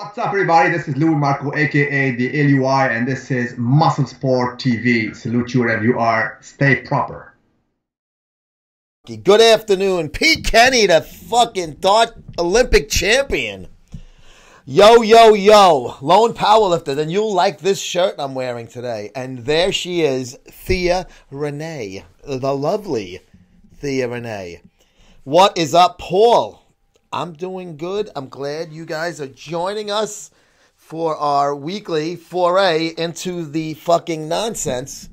What's up, everybody? This is Louis Marco, aka the LUI, and this is MuscleSport TV. Salute you wherever you are. Stay proper. Good afternoon, Pete Kenny, the fucking dart Olympic champion. Yo, yo, yo, lone powerlifter. Then you'll like this shirt I'm wearing today. And there she is, Thea Renee, the lovely Thea Renee. What is up, Paul? I'm doing good. I'm glad you guys are joining us for our weekly foray into the fucking nonsense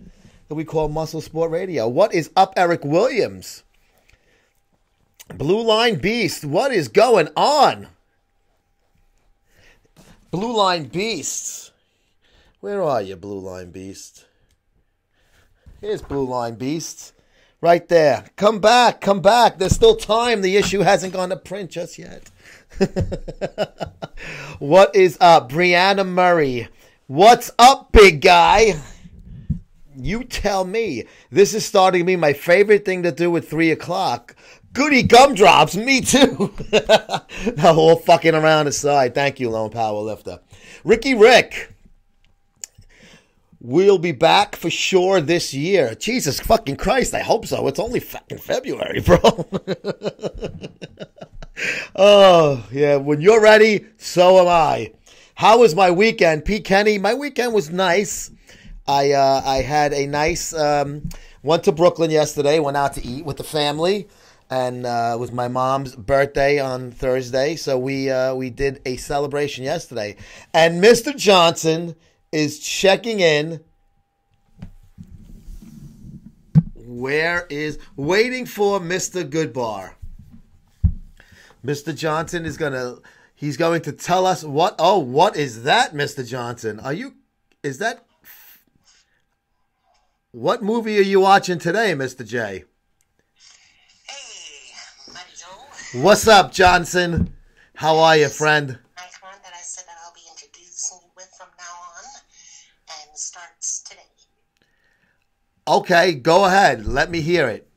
that we call MuscleSport Radio. What is up, Eric Williams? Blue Line Beast, what is going on? Blue Line Beasts. Where are you, Blue Line Beast? Here's Blue Line Beast. Right there. Come back, come back. There's still time. The issue hasn't gone to print just yet. What is up, Brianna Murray? What's up, big guy? You tell me. This is starting to be my favorite thing to do at 3 o'clock. Goody gumdrops, me too. No, all fucking around aside. Thank you, Lone Powerlifter. Ricky Rick. We'll be back for sure this year. Jesus fucking Christ, I hope so. It's only fucking February, bro. Oh, yeah, when you're ready, so am I. How was my weekend, Pete Kenny? My weekend was nice. I had a nice, went to Brooklyn yesterday, went out to eat with the family, and it was my mom's birthday on Thursday, so we did a celebration yesterday. And Mr. Johnson is checking in. Where is waiting for Mr. Goodbar? Mr. Johnson is he's going to tell us what is that, Mr. Johnson? What movie are you watching today, Mr. J? Hey, Buddy Joe. What's up, Johnson? How are you, friend? Nice one that I said that I'll be introducing you with from now on, and starts today. Okay, go ahead. Let me hear it.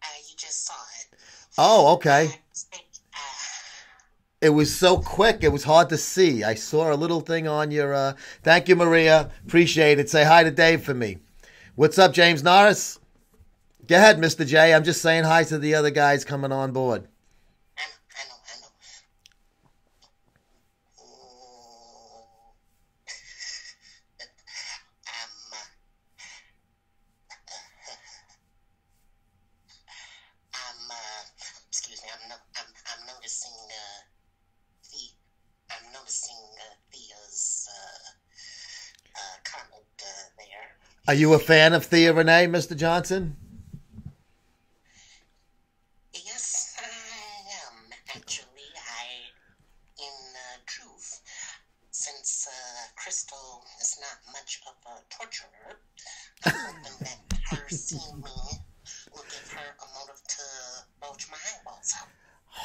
You just saw it. Oh, okay. It was so quick, it was hard to see. I saw a little thing on your... Thank you, Maria. Appreciate it. Say hi to Dave for me. What's up, James Norris? Go ahead, Mr. J. I'm just saying hi to the other guys coming on board. I know. Excuse me, I'm noticing, I'm noticing Thea's comment there. Are you a fan of Thea Renee, Mr. Johnson? Yes, I am. Actually, in truth, since Crystal is not much of a torturer, I'm hoping that her seeing me will give her a motive to bulge my eyeballs out.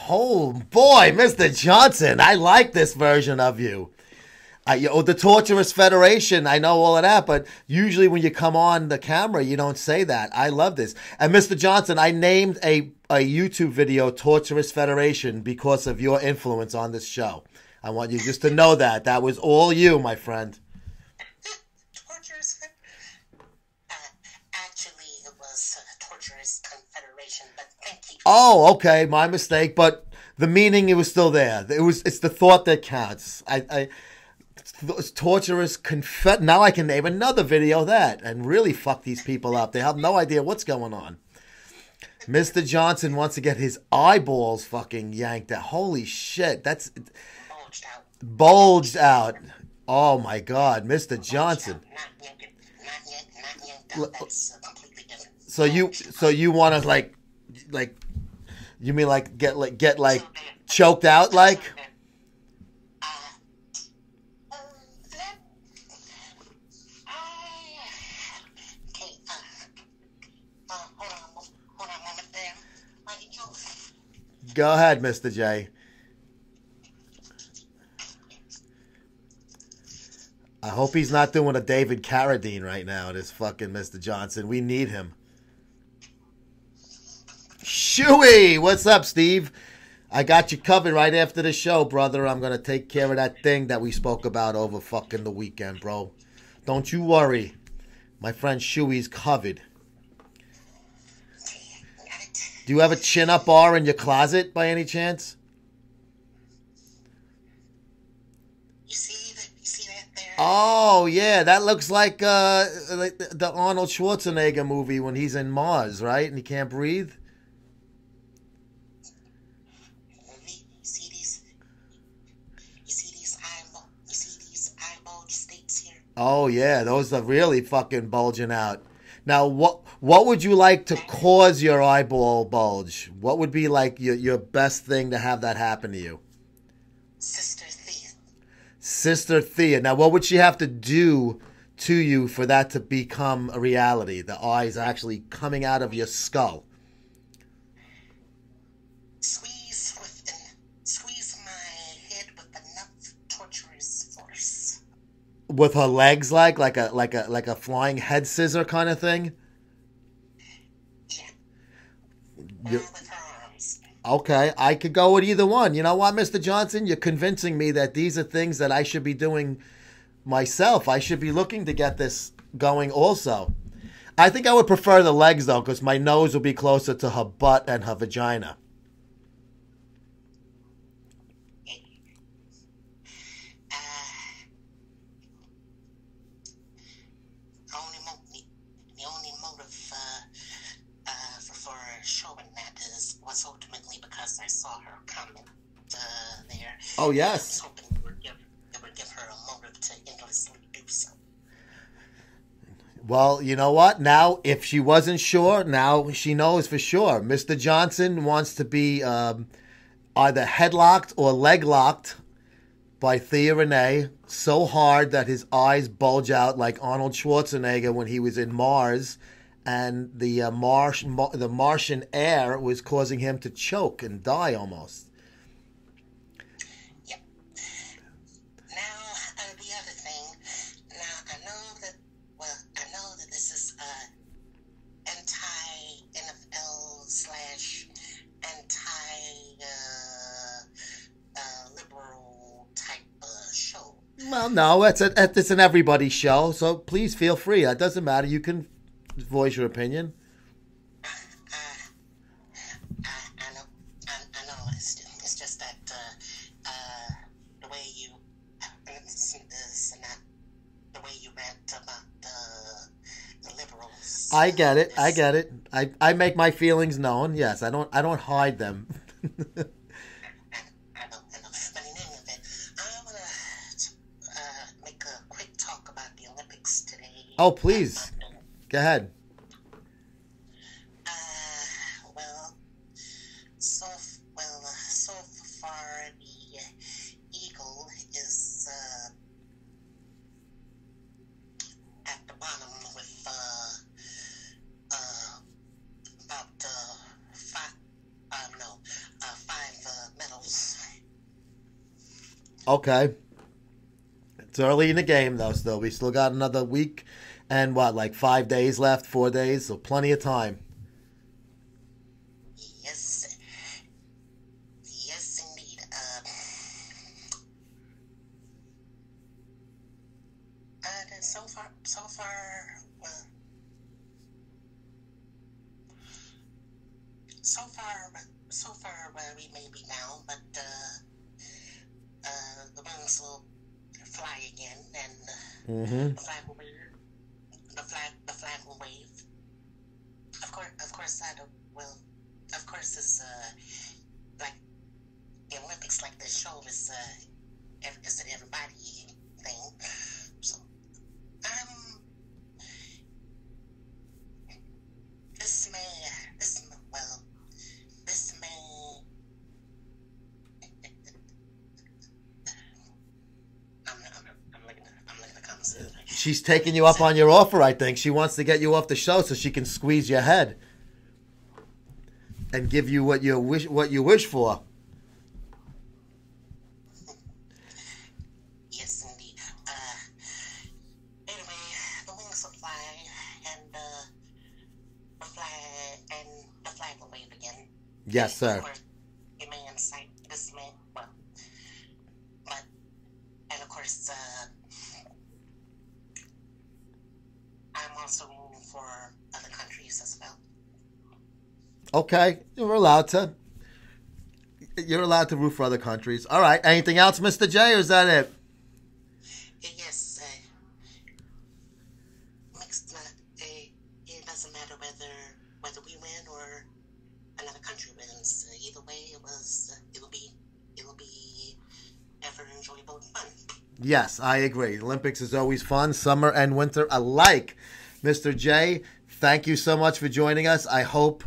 Oh, boy, Mr. Johnson, I like this version of you. The Torturous Federation, I know all of that, but usually when you come on the camera, you don't say that. I love this. And Mr. Johnson, I named a YouTube video Torturous Federation because of your influence on this show. I want you just to know that. That was all you, my friend. Torturous? Actually, it was Torturous Confederation, but thank you. Oh, okay, my mistake, but the meaning, it was still there. It's the thought that counts. Torturous now I can name another video of that and really fuck these people up. They have no idea what's going on. Mr. Johnson wants to get his eyeballs fucking yanked out. Holy shit, that's bulged out. Oh my God, Mr. Johnson. Not yet. That's completely different. So you want to like you mean like get choked out like? Go ahead, Mr. J. I hope he's not doing a David Carradine right now, this fucking Mr. Johnson. We need him. Shooey! What's up, Steve? I got you covered right after the show, brother. I'm going to take care of that thing that we spoke about over fucking the weekend, bro. Don't you worry. My friend Shuey's covered. Do you have a chin-up bar in your closet by any chance? You see that there? Oh, yeah. That looks like the Arnold Schwarzenegger movie when he's in Mars, right? And he can't breathe. Eye bulge states here. Oh, yeah. Those are really fucking bulging out. Now, what would you like to cause your eyeball bulge? What would be like your best thing to have that happen to you? Sister Thea. Sister Thea. Now, what would she have to do to you for that to become a reality? The eyes actually coming out of your skull. Squeeze my head with enough torturous force. With her legs, like a flying head scissor kind of thing. Yeah. Or with her arms. Okay, I could go with either one. You know what, Mr. Johnson? You're convincing me that these are things that I should be doing myself. I should be looking to get this going also. I think I would prefer the legs, though, because my nose will be closer to her butt and her vagina. The only motive for showing that was ultimately because I saw her comment there. Oh, yes. I was hoping it would give her a motive to endlessly do so. Well, you know what? Now, if she wasn't sure, now she knows for sure. Mr. Johnson wants to be either headlocked or leg-locked by Thea Renee so hard that his eyes bulge out like Arnold Schwarzenegger when he was in Mars, and the Martian air was causing him to choke and die almost. Yep. Now, the other thing. Now, I know that this is anti-NFL / anti-liberal type show. Well, no, it's an everybody show, so please feel free. That doesn't matter. You can voice your opinion. I know. It's just that the way you the way you rant about the liberals. I get it. I make my feelings known. Yes, I don't hide them. I know. But in any event, I want to make a quick talk about the Olympics today. Oh, please. Go ahead. So far the Eagle is at the bottom with about five medals. Okay. It's early in the game, though, still. We still got another week and, 5 days left, 4 days, so plenty of time. Yes, indeed. So far, we may be down, but the wings will fly again, and the flag will wave. The flag will wave. Of course, it's like the Olympics, like the show is an everybody thing. So, this may. I'm looking at the comments. She's taking you up on your offer, I think. She wants to get you off the show so she can squeeze your head and give you what you wish for. Yes, indeed. Anyway, the wings will fly, and the flag will wave again. Yes, sir. Of course, remain in sight. course, I'm also rooting for other countries as well. Okay, you're allowed to. You're allowed to root for other countries. All right. Anything else, Mr. J, or is that it? Yes. It doesn't matter whether we win or another country wins. Either way, it'll be ever enjoyable and fun. Yes, I agree. Olympics is always fun, summer and winter alike. Mr. J, thank you so much for joining us. I hope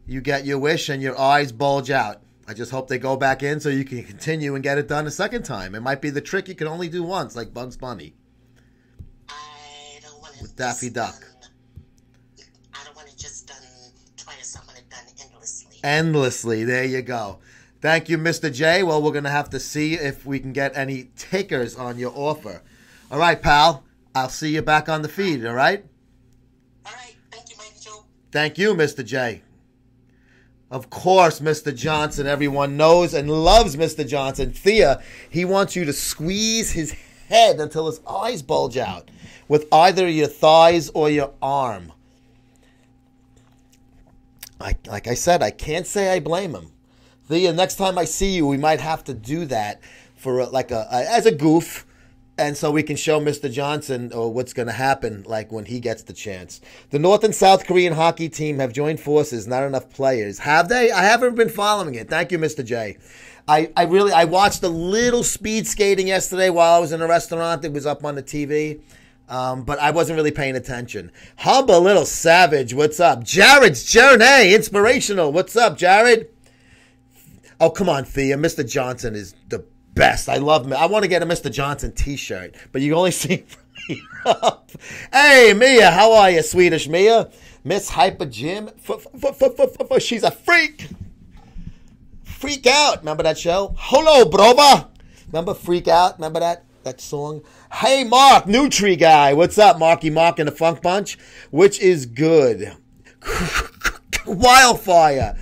you get your wish and your eyes bulge out. I just hope they go back in so you can continue and get it done a second time. It might be the trick you can only do once, like Bugs Bunny. I don't want it with Daffy Duck. I don't want it just done twice. I want it done endlessly. Endlessly. There you go. Thank you, Mr. J. Well, we're going to have to see if we can get any takers on your offer. All right, pal. I'll see you back on the feed, all right? All right. Thank you, Mike Joe. Thank you, Mr. J. Of course, Mr. Johnson. Everyone knows and loves Mr. Johnson. Thea, he wants you to squeeze his head until his eyes bulge out with either your thighs or your arm. Like I said, I can't say I blame him. Thea, next time I see you, we might have to do that for as a goof. And so we can show Mr. Johnson what's going to happen, like when he gets the chance. The North and South Korean hockey team have joined forces. Not enough players. Have they? I haven't been following it. Thank you, Mr. J. I watched a little speed skating yesterday while I was in a restaurant. It was up on the TV. But I wasn't really paying attention. Humble Little Savage, what's up? Jared's Journey, inspirational. What's up, Jared? Oh, come on, Thea. Mr. Johnson is the best. I love him. I want to get a Mr. Johnson t-shirt, but you only see me up. Hey, Mia, how are you, Swedish Mia? Miss Hyper Jim. She's a freak. Freak Out. Remember that show? Hello, brova. Remember Freak Out? Remember that song? Hey, Mark, Nutri guy. What's up, Marky Mark and the Funk Bunch? Which is good. Wildfire.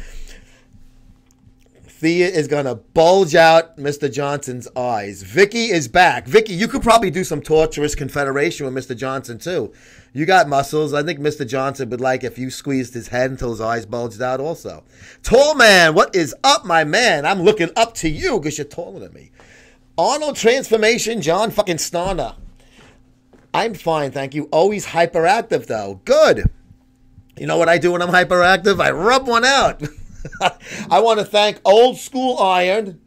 Thea is going to bulge out Mr. Johnson's eyes. Vicky is back. Vicky, you could probably do some torturous confederation with Mr. Johnson, too. You got muscles. I think Mr. Johnson would like if you squeezed his head until his eyes bulged out also. Tall man, what is up, my man? I'm looking up to you because you're taller than me. Arnold Transformation, John fucking Starner. I'm fine, thank you. Always hyperactive, though. Good. You know what I do when I'm hyperactive? I rub one out. I want to thank Old School Iron.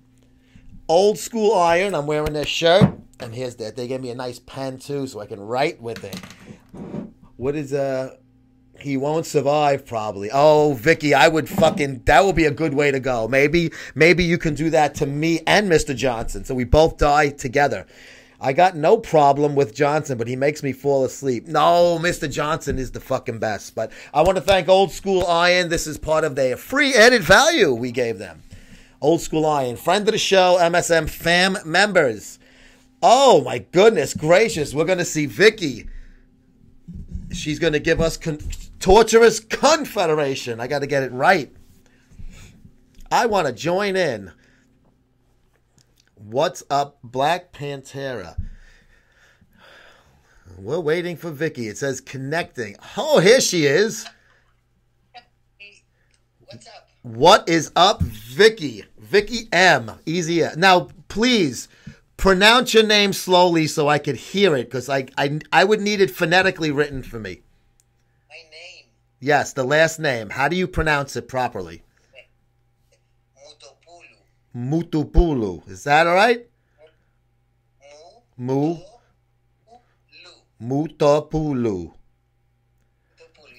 Old School Iron. I'm wearing their shirt. And here's that. They gave me a nice pen, too, so I can write with it. What is, He Won't Survive, probably. Oh, Vicky, that would be a good way to go. Maybe you can do that to me and Mr. Johnson, so we both die together. I got no problem with Johnson, but he makes me fall asleep. No, Mr. Johnson is the fucking best. But I want to thank Old School Iron. This is part of their free added value we gave them. Old School Iron, friend of the show, MSM fam members. Oh, my goodness gracious. We're going to see Vicky. She's going to give us torturous confederation. I got to get it right. I want to join in. What's up, Black Pantera? We're waiting for Vicky. It says connecting. Oh, here she is. What's up? What is up, Vicky? Vicky M. Easy. Now, please pronounce your name slowly so I could hear it, because I would need it phonetically written for me. My name? Yes, the last name. How do you pronounce it properly? Mutupulu. Is that all right? Mutupulu.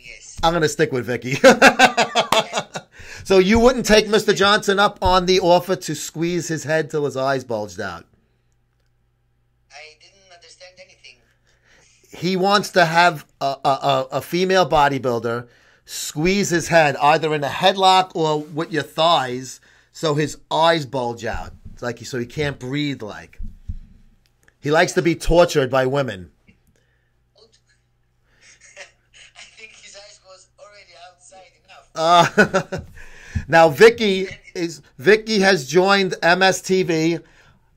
Yes. I'm going to stick with Vicky. So you wouldn't take Mr. Johnson up on the offer to squeeze his head till his eyes bulged out? I didn't understand anything. He wants to have a female bodybuilder squeeze his head either in a headlock or with your thighs so his eyes bulge out. It's like so he can't breathe like. He likes to be tortured by women. I think his eyes was already outside enough. Now Vicky has joined MSTV.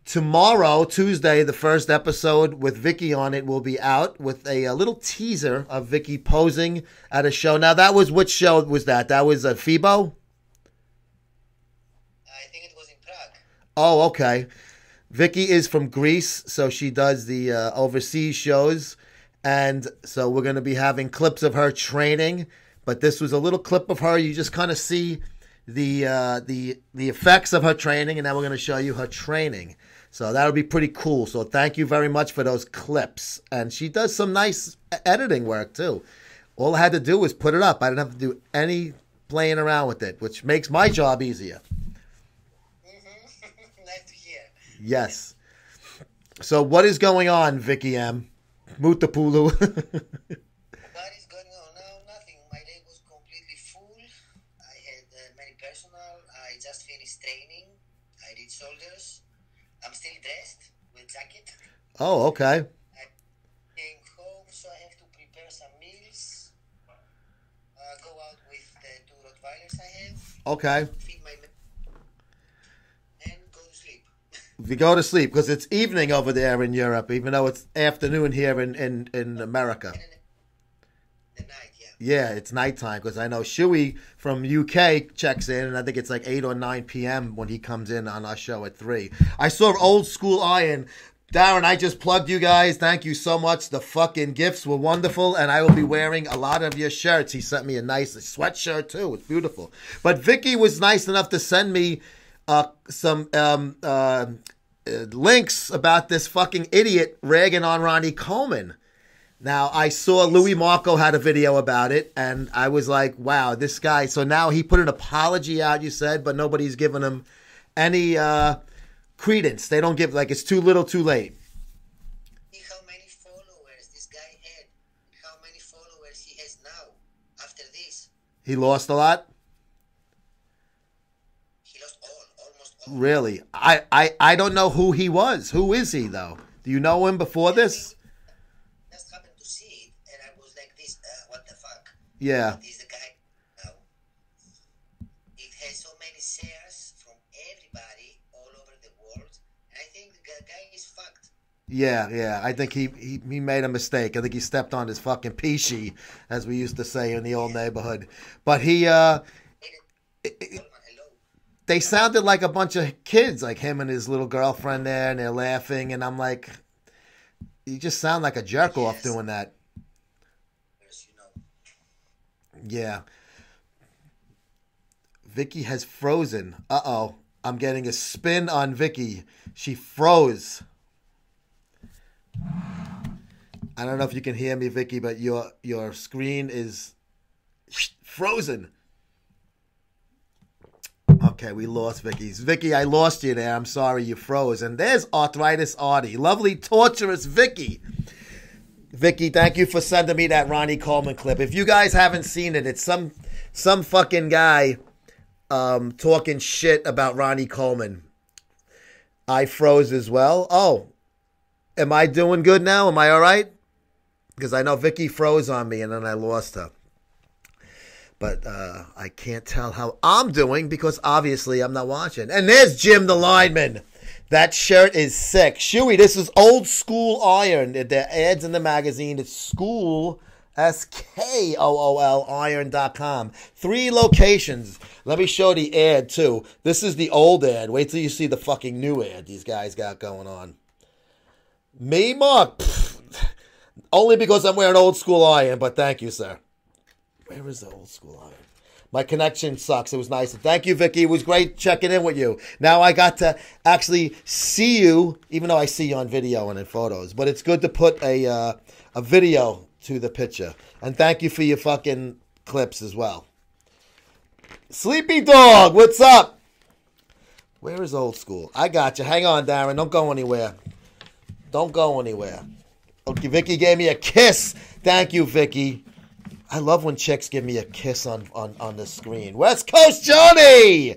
tomorrow, Tuesday, the first episode with Vicky on it will be out with a little teaser of Vicky posing at a show. Now, that was, which show was that? That was FIBO? I think it was in Prague. Oh, okay. Vicky is from Greece, so she does the overseas shows. And so we're going to be having clips of her training. But this was a little clip of her. You just kind of see the effects of her training, and now we're going to show you her training. So that'll be pretty cool. So thank you very much for those clips. And she does some nice editing work too. All I had to do was put it up. I didn't have to do any playing around with it, which makes my job easier. Mm-hmm. Nice to hear. Yes. So what is going on, Vicky M? Mutapulu. What is going on now? Nothing. My day was completely full. I had many personal. I just finished training. I did shoulders. I'm still dressed with jacket. Oh, okay. I came home, so I have to prepare some meals. Go out with the 2 Rottweilers I have. Okay. Feed my and go to sleep. If you go to sleep, because it's evening over there in Europe, even though it's afternoon here in America. The night, yeah. Yeah, it's nighttime, because I know Shuey from UK checks in, and I think it's like 8 or 9 p.m. when he comes in on our show at 3. I saw Old School Iron. Darren, I just plugged you guys. Thank you so much. The fucking gifts were wonderful, and I will be wearing a lot of your shirts. He sent me a nice sweatshirt, too. It's beautiful. But Vicky was nice enough to send me some links about this fucking idiot ragging on Ronnie Coleman. Now, I saw Louis Marco had a video about it, and I was like, wow, this guy. So now he put an apology out, you said, but nobody's given him any credence. They don't give, like, it's too little, too late. See how many followers this guy had, how many followers he has now after this. He lost a lot? He lost almost all. Really? I don't know who he was. Who is he, though? Do you know him before this? Just happened to see it, and I was like this, what the fuck? Yeah. What is the guy now? It has so many shares from everybody all over the world, and I think the guy is fucked. Yeah. I think he made a mistake. I think he stepped on his fucking peachy, as we used to say in the old neighborhood. But he, they sounded like a bunch of kids, like him and his little girlfriend there, and they're laughing, and I'm like, you just sound like a jerk off doing that. Yes, you know. Yeah. Vicky has frozen. Uh-oh. I'm getting a spin on Vicky. She froze. I don't know if you can hear me, Vicky, but your screen is frozen. Okay, we lost Vicky. Vicky, I lost you there. I'm sorry you froze. And there's Arthritis Artie. Lovely, torturous Vicky. Vicky, thank you for sending me that Ronnie Coleman clip. If you guys haven't seen it, it's some fucking guy talking shit about Ronnie Coleman. I froze as well. Oh, am I doing good now? Am I all right? Because I know Vicky froze on me and then I lost her. But I can't tell how I'm doing because obviously I'm not watching. And there's Jim the lineman. That shirt is sick. Shuey, this is Old School Iron. The ads in the magazine. It's school, SKOOL, iron.com. 3 locations. Let me show the ad too. This is the old ad. Wait till you see the fucking new ad these guys got going on. Me, Mark? Only because I'm wearing Old School Iron, but thank you, sir. Where is the Old School Iron? My connection sucks. It was nice. Thank you, Vicky. It was great checking in with you. Now I got to actually see you, even though I see you on video and in photos. But it's good to put a video to the picture. And thank you for your fucking clips as well. Sleepy Dog, what's up? Where is Old School? I got you. Hang on, Darren. Don't go anywhere. Don't go anywhere. Okay, Vicky gave me a kiss. Thank you, Vicky. I love when chicks give me a kiss on the screen. West Coast Johnny!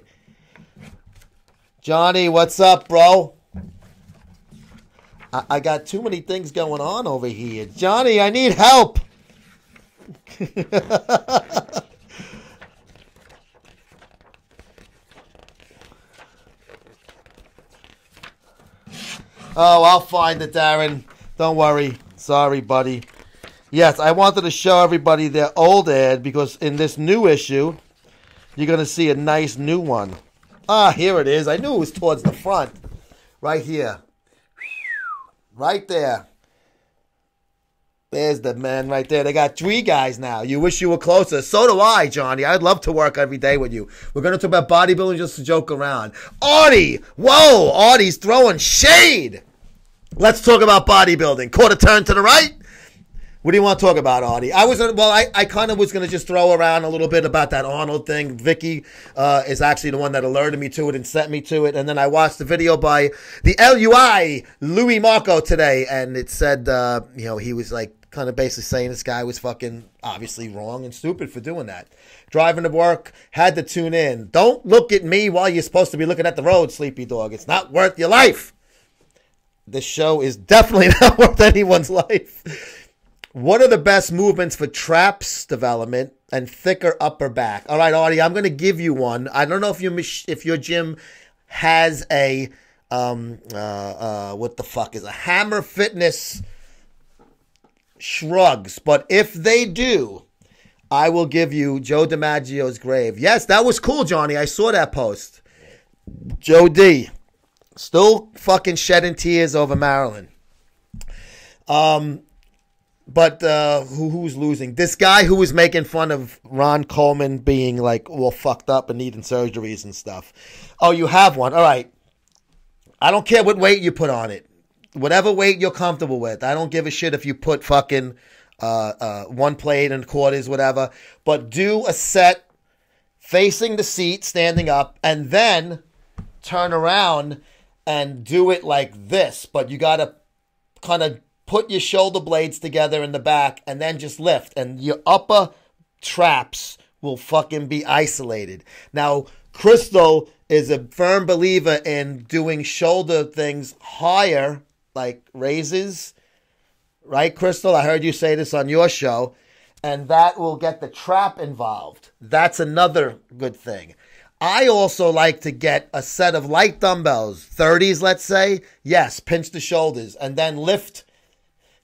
Johnny, what's up, bro? I got too many things going on over here. Johnny, I need help. Oh, I'll find it, Darren. Don't worry. Sorry, buddy. Yes, I wanted to show everybody their old ad because in this new issue, you're going to see a nice new one. Ah, here it is. I knew it was towards the front. Right here. Right there. There's the man right there. They got 3 guys now. You wish you were closer. So do I, Johnny. I'd love to work every day with you. We're going to talk about bodybuilding just to joke around. Artie! Whoa! Artie's throwing shade! Let's talk about bodybuilding. Quarter turn to the right. What do you want to talk about, Artie? I kind of was going to just throw around a little bit about that Arnold thing. Vicky is actually the one that alerted me to it and sent me to it. And then I watched the video by the LUI, Louis Marco, today. And it said, he was like kind of basically saying this guy was fucking obviously wrong and stupid for doing that. Driving to work, had to tune in. Don't look at me while you're supposed to be looking at the road, sleepy dog. It's not worth your life. This show is definitely not worth anyone's life. What are the best movements for traps development and thicker upper back? All right, Artie, I'm going to give you one. I don't know if your gym has a what the fuck is a Hammer Fitness shrugs, but if they do, I will give you Joe DiMaggio's grave. Yes, that was cool, Johnny. I saw that post. Joe D. Still fucking shedding tears over Maryland. But who's losing? This guy who was making fun of Ron Coleman being like all fucked up and needing surgeries and stuff. Oh, you have one. All right. I don't care what weight you put on it. Whatever weight you're comfortable with. I don't give a shit if you put fucking 1 plate and quarters, whatever. But do a set facing the seat, standing up, and then turn around and do it like this. But you got to kind of put your shoulder blades together in the back and then just lift. And your upper traps will fucking be isolated. Now, Crystal is a firm believer in doing shoulder things higher, like raises. Right, Crystal? I heard you say this on your show. And that will get the trap involved. That's another good thing. I also like to get a set of light dumbbells, 30s, let's say. Yes, pinch the shoulders and then lift.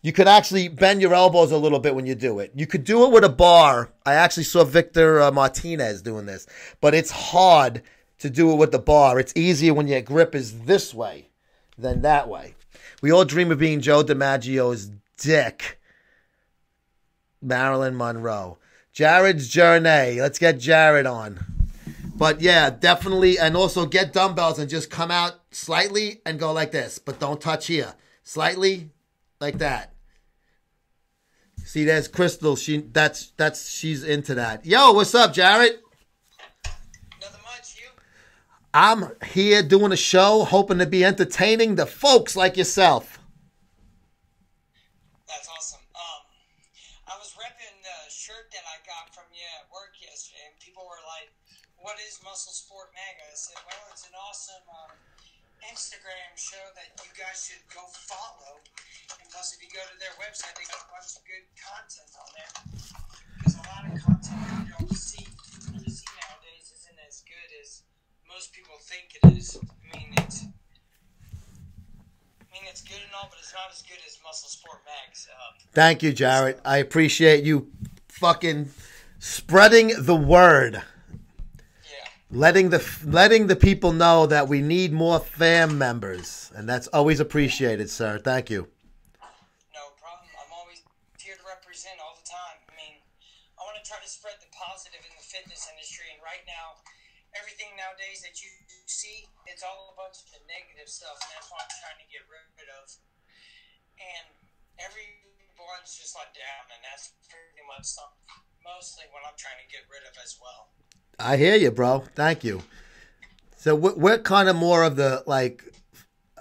You could actually bend your elbows a little bit when you do it. You could do it with a bar. I actually saw Victor Martinez doing this. But it's hard to do it with the bar. It's easier when your grip is this way than that way. We all dream of being Joe DiMaggio's dick. Marilyn Monroe. Jared's journey. Let's get Jared on. But yeah, definitely. And also get dumbbells and just come out slightly and go like this. But don't touch here. Slightly like that. See, there's Crystal. She's into that. Yo, what's up, Jared? Nothing much, you? I'm here doing a show, hoping to be entertaining the folks like yourself. That's awesome. I was repping the shirt that I got from you at work yesterday, and people were like, "What is MuscleSport Mag?" I said, "Well, it's an awesome Instagram show that you guys should go follow. And plus, if you go to their website, they got a bunch of good content on there. Because a lot of content you see nowadays isn't as good as most people think it is. I mean, it's good and all, but it's not as good as MuscleSport Mag's. Thank you, Jared. I appreciate you fucking spreading the word. Letting the people know that we need more fam members, and that's always appreciated, sir. Thank you. No problem. I'm always here to represent all the time. I mean, I want to try to spread the positive in the fitness industry, and right now, everything nowadays that you see, it's all a bunch of negative stuff, and that's what I'm trying to get rid of. And everyone's just let down, and that's pretty much mostly what I'm trying to get rid of as well. I hear you, bro. Thank you. So we're kind of more of the like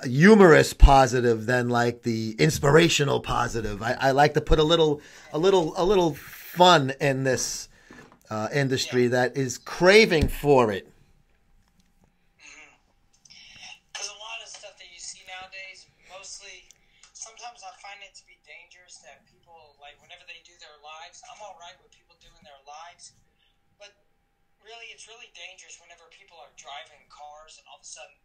humorous positive than like the inspirational positive. I like to put a little fun in this industry that is craving for it. Because a lot of stuff that you see nowadays, mostly, sometimes I find it to be dangerous that people, like whenever they do their lives, I'm all right with people doing their lives, but really, it's really dangerous whenever people are driving cars and all of a sudden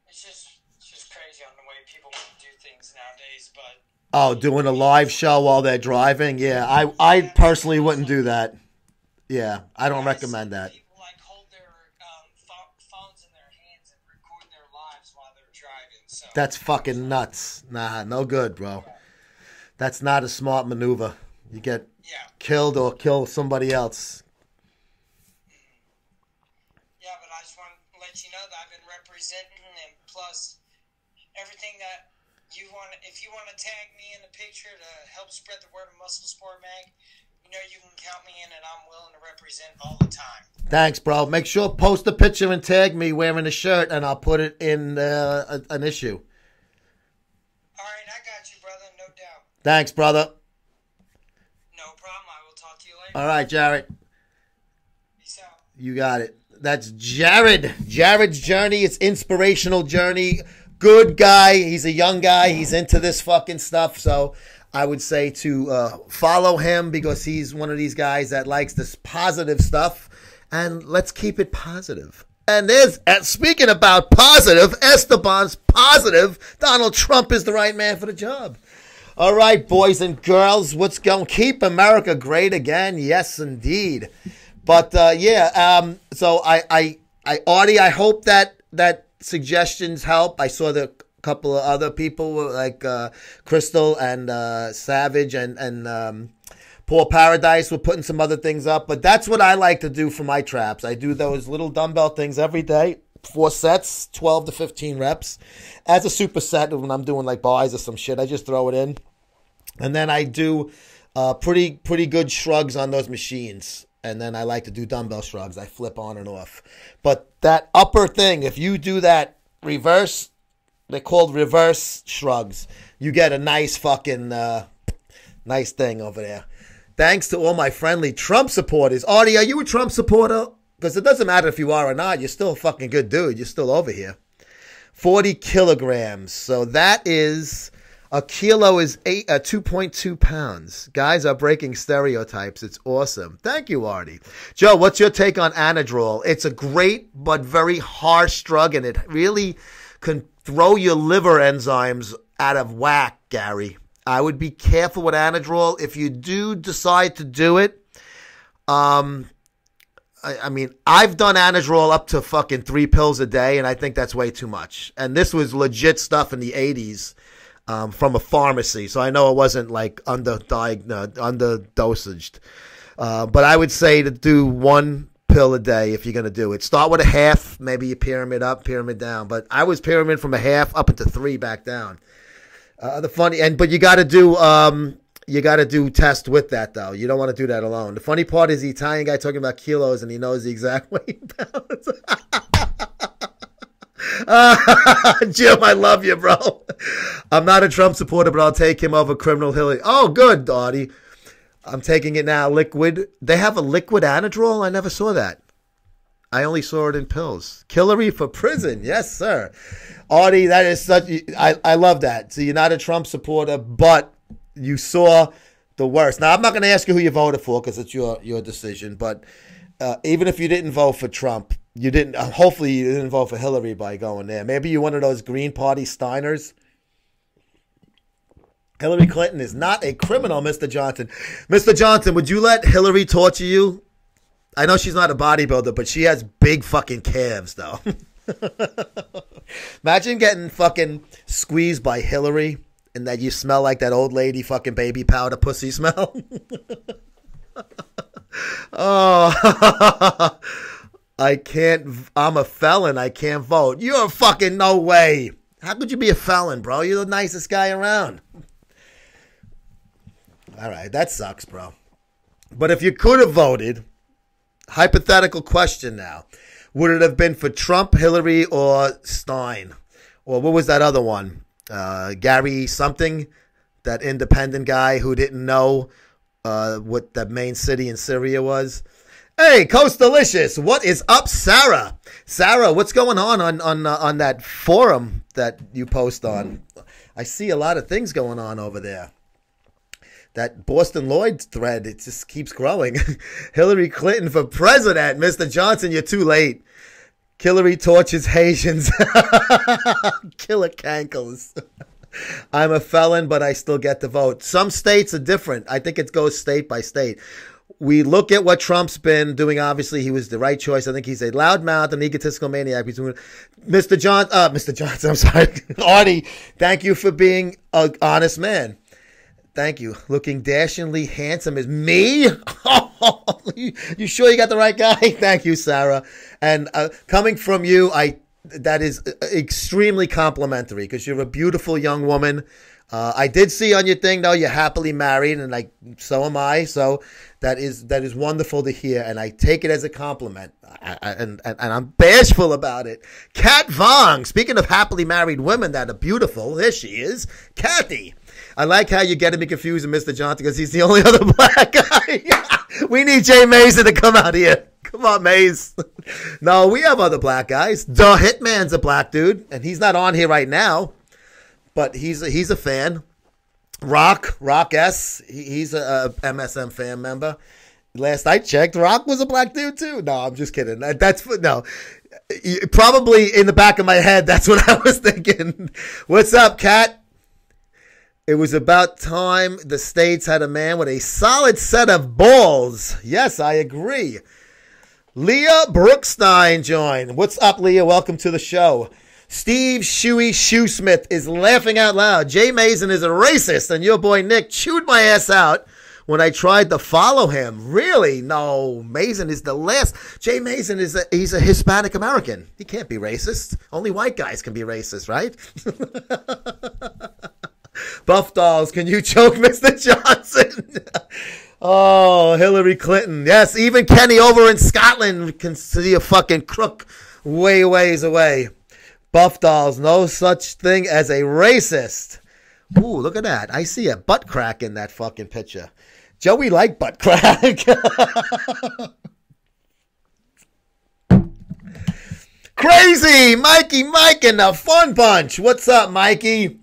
it's just It's just crazy on the way people want to do things nowadays, but... Oh, doing a live show while they're driving? Yeah, I personally wouldn't do that. Yeah, I don't recommend that. People like hold their phones in their hands and record their lives while they're driving. So That's fucking nuts. Nah, no good, bro. That's not a smart maneuver. You get killed or kill somebody else. Yeah, but I just want to let you know that I've been representing, and plus everything that you want. If you want to tag me in the picture to help spread the word of Muscle Sport Mag, you know you can count me in, and I'm willing to represent all the time. Thanks, bro. Make sure post a picture and tag me wearing a shirt, and I'll put it in an issue. All right, I got you, brother. No doubt. Thanks, brother. No problem. I will talk to you later. All right, Jared. Peace out. You got it. That's Jared. Jared's journey. It's inspirational journey. Good guy. He's a young guy. He's into this fucking stuff. So I would say to follow him because he's one of these guys that likes this positive stuff. And let's keep it positive. And speaking about positive, Esteban's positive. Donald Trump is the right man for the job. All right, boys and girls, what's going? Keep America great again. Yes, indeed. But so Artie, I hope that suggestions help. I saw the couple of other people like Crystal and Savage and Paul Paradise were putting some other things up. But that's what I like to do for my traps. I do those little dumbbell things every day. 4 sets, 12 to 15 reps. As a superset, when I'm doing like buys or some shit, I just throw it in. And then I do pretty good shrugs on those machines. And then I like to do dumbbell shrugs. I flip on and off. But that upper thing, if you do that reverse, they're called reverse shrugs. You get a nice fucking nice thing over there. Thanks to all my friendly Trump supporters. Artie, are you a Trump supporter? Because it doesn't matter if you are or not. You're still a fucking good dude. You're still over here. 40 kilograms. So that is, a kilo is 2.2 pounds. Guys are breaking stereotypes. It's awesome. Thank you, Artie. Joe, what's your take on Anadrol? It's a great but very harsh drug, and it really can throw your liver enzymes out of whack, Gary. I would be careful with Anadrol. If you do decide to do it, I mean, I've done Anadrol up to fucking 3 pills a day, and I think that's way too much. And this was legit stuff in the 80s from a pharmacy, so I know it wasn't like under-dosaged. But I would say to do 1 pill a day if you're going to do it. Start with a half, maybe you pyramid up, pyramid down. But I was pyramid from a half up into 3 back down. But you got to do... You got to do test with that, though. You don't want to do that alone. The funny part is the Italian guy talking about kilos, and he knows the exact weight in pounds. Jim, I love you, bro. I'm not a Trump supporter, but I'll take him over criminal Hillary. Oh, good, Artie. I'm taking it now. Liquid. They have a liquid Anadrol? I never saw that. I only saw it in pills. Hillary for prison. Yes, sir. Artie, that is such... I love that. So you're not a Trump supporter, but... you saw the worst. Now, I'm not going to ask you who you voted for because it's your decision. But even if you didn't vote for Trump, you didn't. Hopefully, you didn't vote for Hillary by going there. Maybe you're one of those Green Party Steiners. Hillary Clinton is not a criminal, Mr. Johnson. Mr. Johnson, would you let Hillary torture you? I know she's not a bodybuilder, but she has big fucking calves, though. Imagine getting fucking squeezed by Hillary. And that you smell like that old lady fucking baby powder pussy smell. Oh, I can't. I'm a felon. I can't vote. You're fucking no way. How could you be a felon, bro? You're the nicest guy around. All right, that sucks, bro. But if you could have voted, hypothetical question now, would it have been for Trump, Hillary, or Stein? Or what was that other one? Gary something, that independent guy who didn't know what the main city in Syria was. Hey, Coastalicious, what is up, Sarah? Sarah, what's going on that forum that you post on? I see a lot of things going on over there. That Boston Lloyd thread, it just keeps growing. Hillary Clinton for president. Mr. Johnson, you're too late. Hillary tortures Haitians. Killer cankles. I'm a felon, but I still get to vote. Some states are different. I think it goes state by state. We look at what Trump's been doing. Obviously, he was the right choice. I think he's a loudmouth and egotistical maniac. Mr. Johnson, I'm sorry. Artie, thank you for being an honest man. Thank you. Looking dashingly handsome is me? You sure you got the right guy? Thank you, Sarah. And coming from you, that is extremely complimentary because you're a beautiful young woman. I did see on your thing, though, you're happily married, and so am I. So that is wonderful to hear, and I take it as a compliment. And I'm bashful about it. Kat Vong, speaking of happily married women that are beautiful, there she is, Kathy. I like how you're getting me confused with Mr. Johnson because he's the only other black guy. We need Jay Mason to come out here. Come on, Maze. No, we have other black guys. The Hitman's a black dude, and he's not on here right now, but he's a fan. Rock S, he's a MSM fan member. Last I checked, Rock was a black dude too. No, I'm just kidding. No. Probably in the back of my head, that's what I was thinking. What's up, Kat? It was about time the states had a man with a solid set of balls. Yes, I agree. Leah Brookstein joined. What's up, Leah? Welcome to the show. Steve Shoesmith is laughing out loud. Jay Mason is a racist, and your boy Nick chewed my ass out when I tried to follow him. Really? No, Mason is the last. Jay Mason he's a Hispanic American. He can't be racist. Only white guys can be racist, right? Buff Dolls, can you choke Mr. Johnson? Oh, Hillary Clinton. Yes, even Kenny over in Scotland can see a fucking crook ways away. Buff Dolls, no such thing as a racist. Ooh, look at that. I see a butt crack in that fucking picture. Joey like butt crack. Crazy Mikey Mike and the Fun Bunch. What's up, Mikey?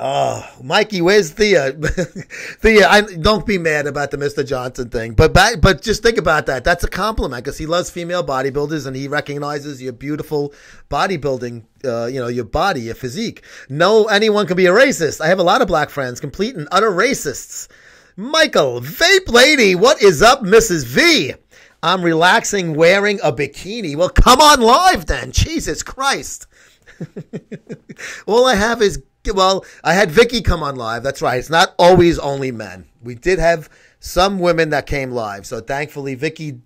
Oh, Mikey, where's Thea? Thea, don't be mad about the Mr. Johnson thing, but just think about that. That's a compliment because he loves female bodybuilders and he recognizes your beautiful bodybuilding, your body, your physique. No, anyone can be a racist. I have a lot of black friends, complete and utter racists. Michael, Vape Lady, what is up, Mrs. V? I'm relaxing wearing a bikini. Well, come on live then. Jesus Christ. All I have is, I had Vicky come on live. That's right. It's not always only men. We did have some women that came live. So thankfully, Vicky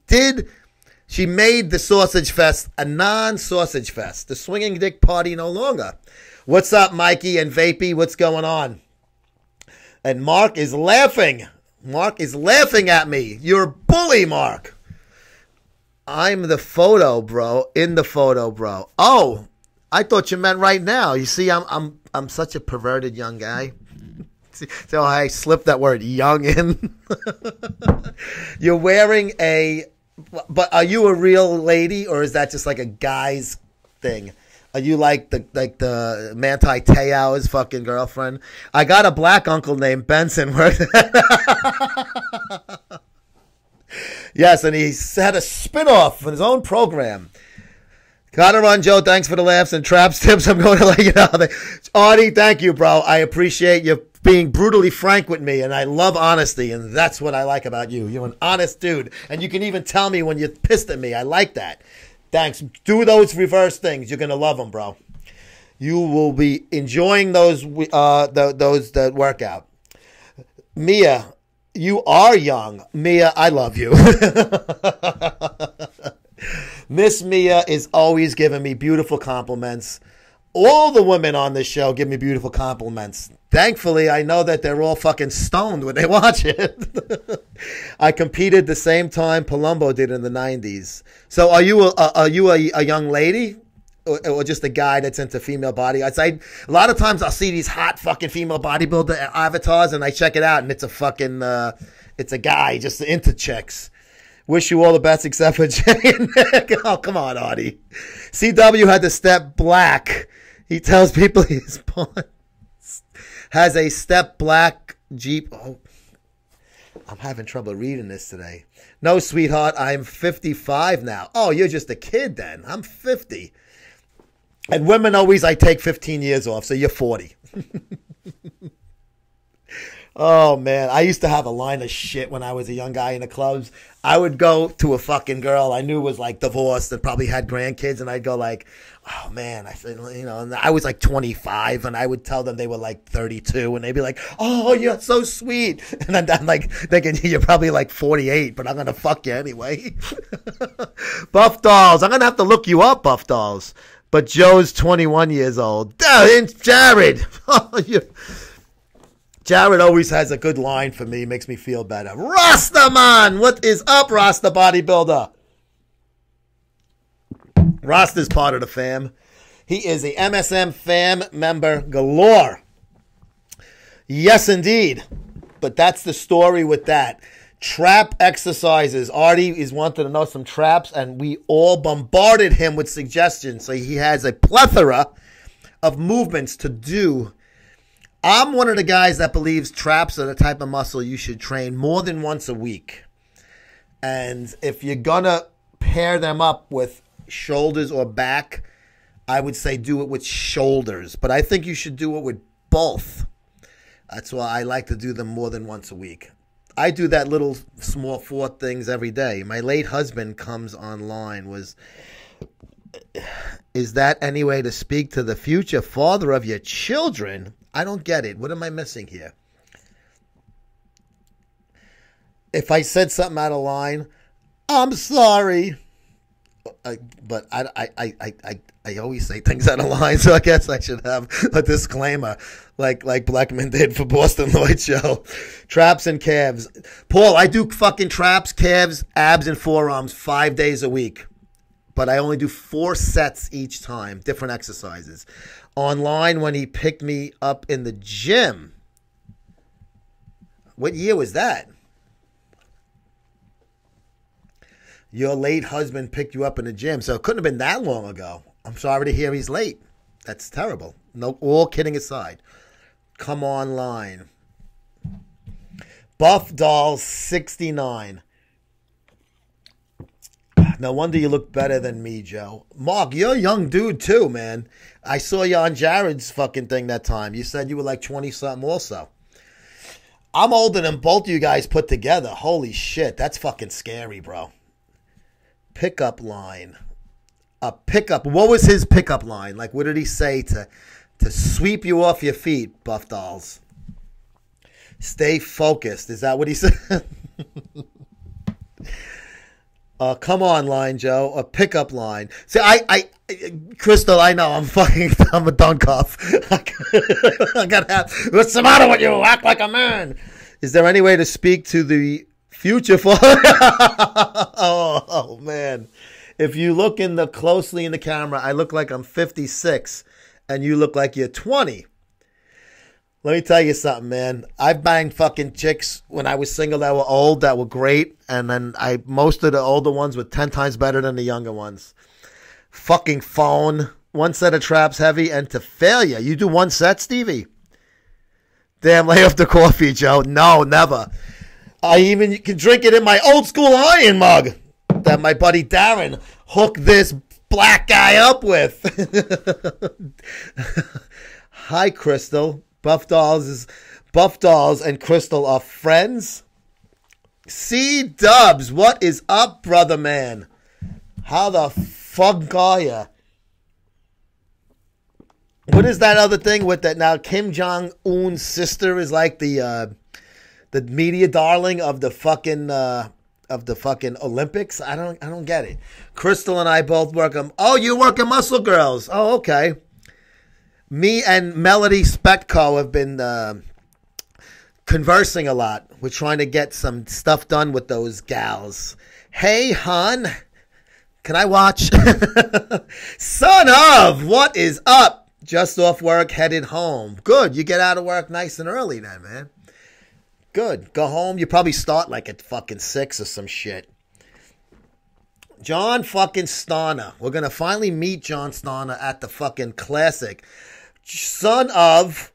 she made the Sausage Fest a non-sausage fest. The swinging dick party no longer. What's up, Mikey and Vapey? What's going on? And Mark is laughing. Mark is laughing at me. You're a bully, Mark. I'm the photo, bro. In the photo, bro. Oh, I thought you meant right now. You see, I'm such a perverted young guy. So I slipped that word young in. You're wearing but are you a real lady or is that just like a guy's thing? Are you like the Manti Te'o's fucking girlfriend? I got a black uncle named Benson. Yes, and he had a spinoff of his own program. Gotta run, Joe. Thanks for the laughs and traps tips. I'm going to let you know. Artie, thank you, bro. I appreciate you being brutally frank with me, and I love honesty, and that's what I like about you. You're an honest dude, and you can even tell me when you're pissed at me. I like that. Thanks. Do those reverse things. You're going to love them, bro. You will be enjoying those that workout. Mia, you are young. Mia, I love you. Miss Mia is always giving me beautiful compliments. All the women on this show give me beautiful compliments. Thankfully, I know that they're all fucking stoned when they watch it. I competed the same time Palumbo did in the 90s. So are you a young lady? Or just a guy that's into female body? I'd say a lot of times I'll see these hot fucking female bodybuilder avatars and I check it out and it's a fucking, it's a guy just into chicks. Wish you all the best except for Jay and Nick. Oh, come on, Artie. CW had to step black. He tells people he's born. Has a step black Jeep. Oh. I'm having trouble reading this today. No, sweetheart, I'm 55 now. Oh, you're just a kid then. I'm 50. And women always, I take 15 years off, so you're 40. Oh, man. I used to have a line of shit when I was a young guy in the clubs. I would go to a fucking girl I knew was, like, divorced and probably had grandkids, and I'd go, like, oh, man. I said, you know, and I was, like, 25, and I would tell them they were, like, 32, and they'd be like, oh, you're so sweet. And I'm, like, thinking, you're probably, like, 48, but I'm going to fuck you anyway. Buff Dolls. I'm going to have to look you up, Buff Dolls. But Joe's 21 years old. Jared. Jared always has a good line for me. Makes me feel better. Rastaman! What is up, Rasta bodybuilder? Rasta's part of the fam. He is a MSM fam member galore. Yes, indeed. But that's the story with that. Trap exercises. Artie is wanting to know some traps, and we all bombarded him with suggestions. So he has a plethora of movements to do. I'm one of the guys that believes traps are the type of muscle you should train more than once a week. And if you're going to pair them up with shoulders or back, I would say do it with shoulders. But I think you should do it with both. That's why I like to do them more than once a week. I do that little small 4 things every day. My late husband comes online. Is that any way to speak to the future father of your children? I don't get it. What am I missing here? If I said something out of line, I'm sorry. But I always say things out of line, so I guess I should have a disclaimer, like Blackman did for Boston Lloyd show. Traps and calves. Paul, I do fucking traps, calves, abs, and forearms 5 days a week. But I only do 4 sets each time, different exercises. Online, when he picked me up in the gym. What year was that? Your late husband picked you up in the gym, so it couldn't have been that long ago. I'm sorry to hear he's late. That's terrible. No, all kidding aside. Come online. Buff Doll 69. No wonder you look better than me, Joe. Mark, you're a young dude too, man. I saw you on Jared's fucking thing that time. You said you were like 20-something also. I'm older than both of you guys put together. Holy shit, that's fucking scary, bro. Pickup line. A pickup. What was his pickup line? Like, what did he say to sweep you off your feet, Buff Dolls? Stay focused. Is that what he said? Come on line, Joe. A pickup line. See, Crystal, I know I'm a dunk off. I gotta have. What's the matter with you? Act like a man. Is there any way to speak to the future for? Oh man, if you look closely in the camera, I look like I'm 56, and you look like you're 20. Let me tell you something, man. I banged fucking chicks when I was single that were old, that were great. And then most of the older ones were 10 times better than the younger ones. Fucking phone. 1 set of traps heavy and to failure. You do 1 set, Stevie? Damn, lay off the coffee, Joe. No, never. I even can drink it in my old school iron mug that my buddy Darren hooked this black guy up with. Hi, Crystal. Buff Dolls and Crystal are friends. C-Dubs, what is up, brother man? How the fuck are ya? What is that other thing with that now? Kim Jong-un's sister is like the media darling of the fucking Olympics. I don't get it. Crystal and I both work on. Oh, you work at Muscle Girls. Oh, okay. Me and Melody Spectco have been conversing a lot. We're trying to get some stuff done with those gals. Hey, hon, can I watch? Son of, what is up? Just off work, headed home. Good, you get out of work nice and early then, man. Good, go home. You probably start like at fucking 6 or some shit. John fucking Stana. We're going to finally meet John Stana at the fucking Classic. Son of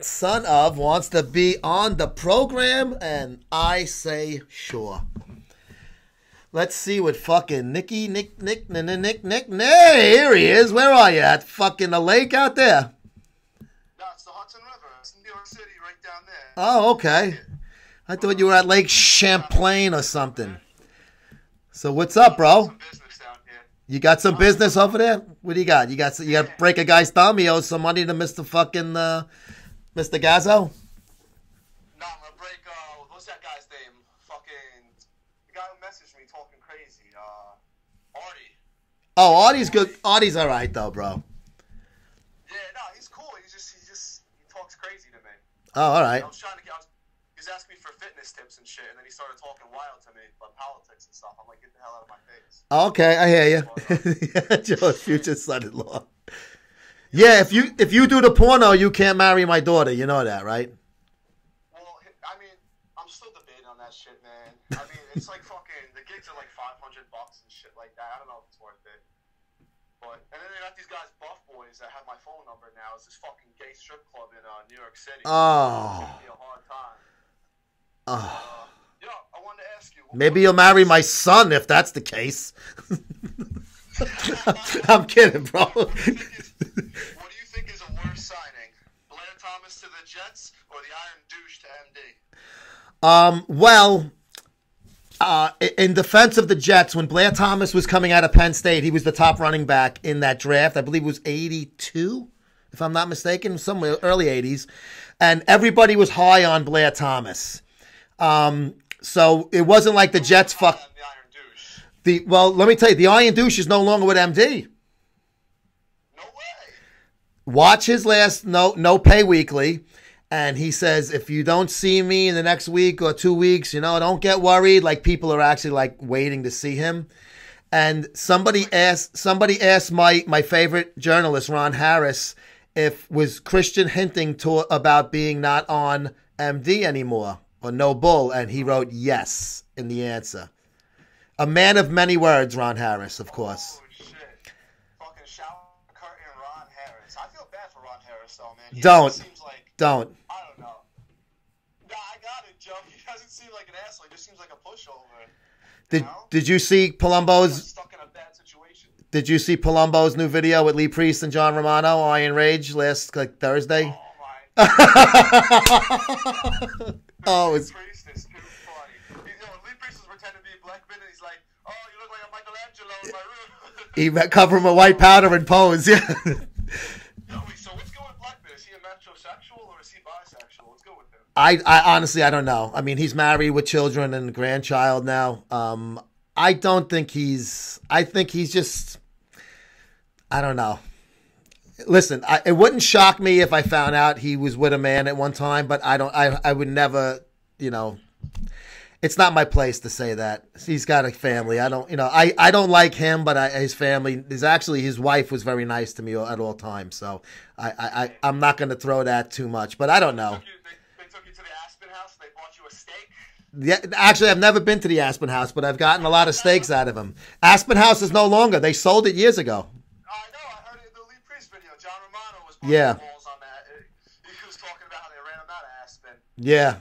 son of wants to be on the program, and I say sure. Let's see what fucking Nick. Hey, here he is. Where are you? At fucking the lake out there? No, it's the Hudson River. It's New York City, right down there. Oh, okay. I thought you were at Lake Champlain or something. So what's up, bro? Some business down here. You got some business over there? What do you got? You got to break a guy's thumb? You owe some money to Mr. fucking Mr. Gazzo? No, I'm gonna break. What's that guy's name? Fucking the guy who messaged me talking crazy. Artie. Oh, Artie's good. Artie's all right though, bro. Yeah, no, he's cool. He talks crazy to me. Oh, all right. I was trying to get. He was asking me for fitness tips and shit, and then he started talking wild to me about politics and stuff. I'm like, get the hell out of my face. Okay, I hear you. Joe's future son-in-law. Yeah, if you do the porno, you can't marry my daughter. You know that, right? Well, I mean, I'm still debating on that shit, man. I mean, it's like fucking the gigs are like $500 and shit like that. I don't know if it's worth it. But and then they got these guys, buff boys, that have my phone number now. It's this fucking gay strip club in New York City. Oh. It's gonna be a hard time. Oh. Yo, I wanted to ask you. Maybe you'll marry my son if that's the case. I'm kidding, bro. What do you think is a worse signing? Blair Thomas to the Jets or the Iron Douche to MD? Well, in defense of the Jets, when Blair Thomas was coming out of Penn State, he was the top running back in that draft. I believe it was 82, if I'm not mistaken, somewhere early 80s. And everybody was high on Blair Thomas. So it wasn't like the Jets The Iron Douche. Well, let me tell you, the Iron Douche is no longer with MD. No way. Watch his last no pay weekly. And he says, if you don't see me in the next week or 2 weeks, don't get worried. Like, people are actually like waiting to see him. And somebody asked my favorite journalist, Ron Harris, was Christian hinting about being not on MD anymore or no bull. And he wrote yes in the answer. A man of many words, Ron Harris, of course. Oh, shit. Fucking shower curtain Ron Harris. I feel bad for Ron Harris, though, man. Don't. I don't know. Nah, I got it, Joe. He doesn't seem like an asshole. He just seems like a pushover. Did you see Palumbo's? Stuck in a bad situation. Did you see Palumbo's new video with Lee Priest and John Romano, Iron Rage, last Thursday? Oh my. It's Priest is too funny. Lee Priest was pretending to be a black man, and he's like, "Oh, you look like a Michelangelo in my room." he covered him with white powder and pose. Yeah. Yo, wait, so what's going with Blackman? Is he a metrosexual or is he bisexual? What's good with him? I honestly, I don't know. I mean, he's married with children and a grandchild now. I don't think I think he's just, I don't know. Listen, it wouldn't shock me if I found out he was with a man at one time, but I would never, it's not my place to say that. He's got a family. I don't like him, but his family his wife was very nice to me at all times. So I'm not going to throw that too much, but I don't know. They took you to the Aspen House. They bought you a steak. Yeah, actually, I've never been to the Aspen House, but I've gotten a lot of steaks out of him. Aspen House is no longer. They sold it years ago. I know. I heard it in the Lee Priest video. John Romano was Yeah. balls on that. He was talking about how they ran him out of Aspen. Yeah.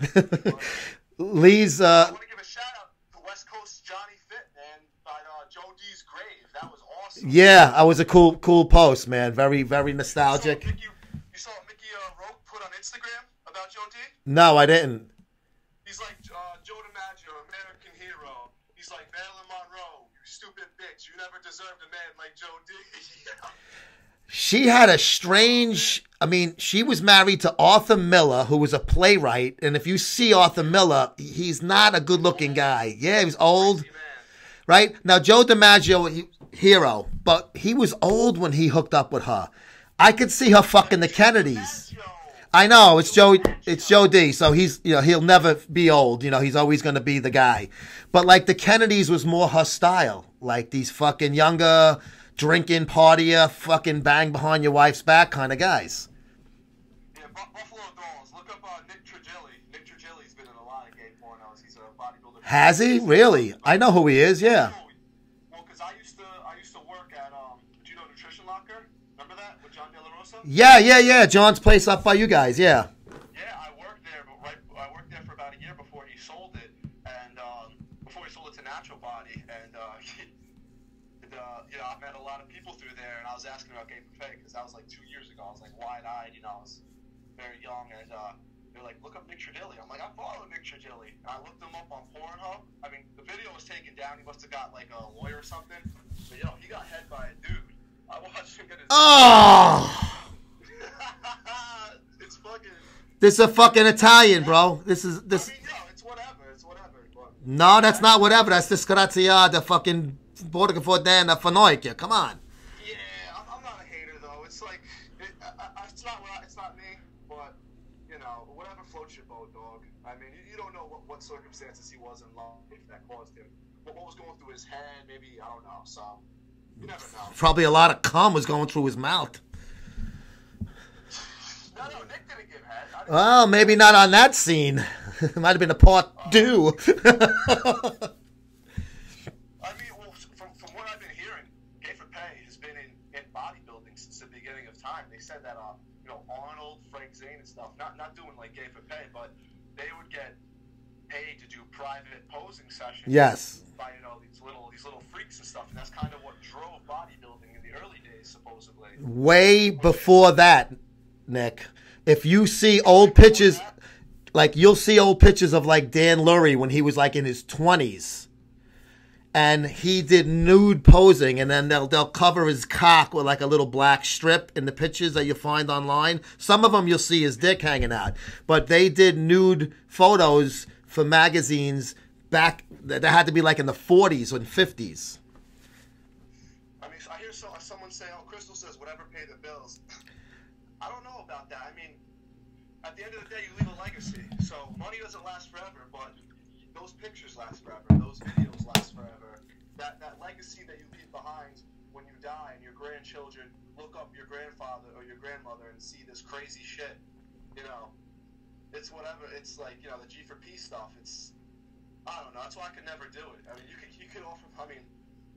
Lee's. I want to give a shout out to West Coast Johnny Fit, man, by Joe D's grave. That was awesome. Yeah, I was a cool post, man. Very, very nostalgic. You saw Mickey Roque put on Instagram about Joe D? No, I didn't. He's like, Joe DiMaggio, American hero. He's like, Marilyn Monroe, you stupid bitch. You never deserved a man like Joe D. She had a strange, she was married to Arthur Miller, who was a playwright. And if you see Arthur Miller, he's not a good looking guy. Yeah, he was old. Right? Now, Joe DiMaggio, hero, but he was old when he hooked up with her. I could see her fucking the Kennedys. I know, it's Joe D, so he's, he'll never be old. He's always going to be the guy. But like the Kennedys was more her style. Like these fucking younger, drinking, partier, fucking bang behind your wife's back kind of guys. Yeah, Buffalo Dolls. Look up Nick Trigilli. Nick Trigilli's been in a lot of gay pornos. He's a bodybuilder. Has he? Really? I know who he is, yeah. Well, because I used to work at, do you know Nutrition Locker? Remember that with John De La Rosa? Yeah. John's place up by you guys, yeah. I met a lot of people through there, and I was asking about gay buffet because that was like 2 years ago. I was like wide-eyed, I was very young, and they're like, look up Nick Tradilli. I'm like, I follow Nick Tradilli. And I looked him up on Pornhub. I mean, the video was taken down. He must have got like a lawyer or something. But he got head by a dude. I watched him get his. Oh! It's fucking. This is a fucking Italian, bro. This. I mean, it's whatever. It's whatever. But No, that's not whatever. That's disgraziata fucking porca fodena fanoica. Come on. yeah, I'm not a hater though. It's like it's not me, but whatever floats your boat, dog. I mean, you don't know what circumstances he was in life that caused him. What was going through his head? Maybe I don't know. So you never know. Probably a lot of cum was going through his mouth. No, Nick didn't give head. Well, maybe not on that scene. It might have been a part 2. I mean, well, from what I've been hearing, Gay for Pay has been in bodybuilding since the beginning of time. They said that Arnold, Frank Zane, and stuff, not doing like Gay for Pay, but they would get paid to do private posing sessions. Yes. By these little freaks and stuff, and that's kind of what drove bodybuilding in the early days, supposedly. Way before that, Nick. If you see old pictures, like you'll see old pictures of like Dan Lurie when he was like in his 20s. And he did nude posing, and then they'll cover his cock with like a little black strip in the pictures that you find online. Some of them you'll see his dick hanging out. But they did nude photos for magazines back, that had to be like in the 40s and 50s. I mean, I hear someone say, Crystal says, whatever pay the bills. I don't know about that. I mean, at the end of the day, you leave a legacy. So money doesn't last forever, but those pictures last forever. Those videos last forever. That legacy that you leave behind when you die and your grandchildren look up your grandfather or your grandmother and see this crazy shit, it's whatever. It's like, the G for P stuff. I don't know. That's why I could never do it. I mean, you could offer,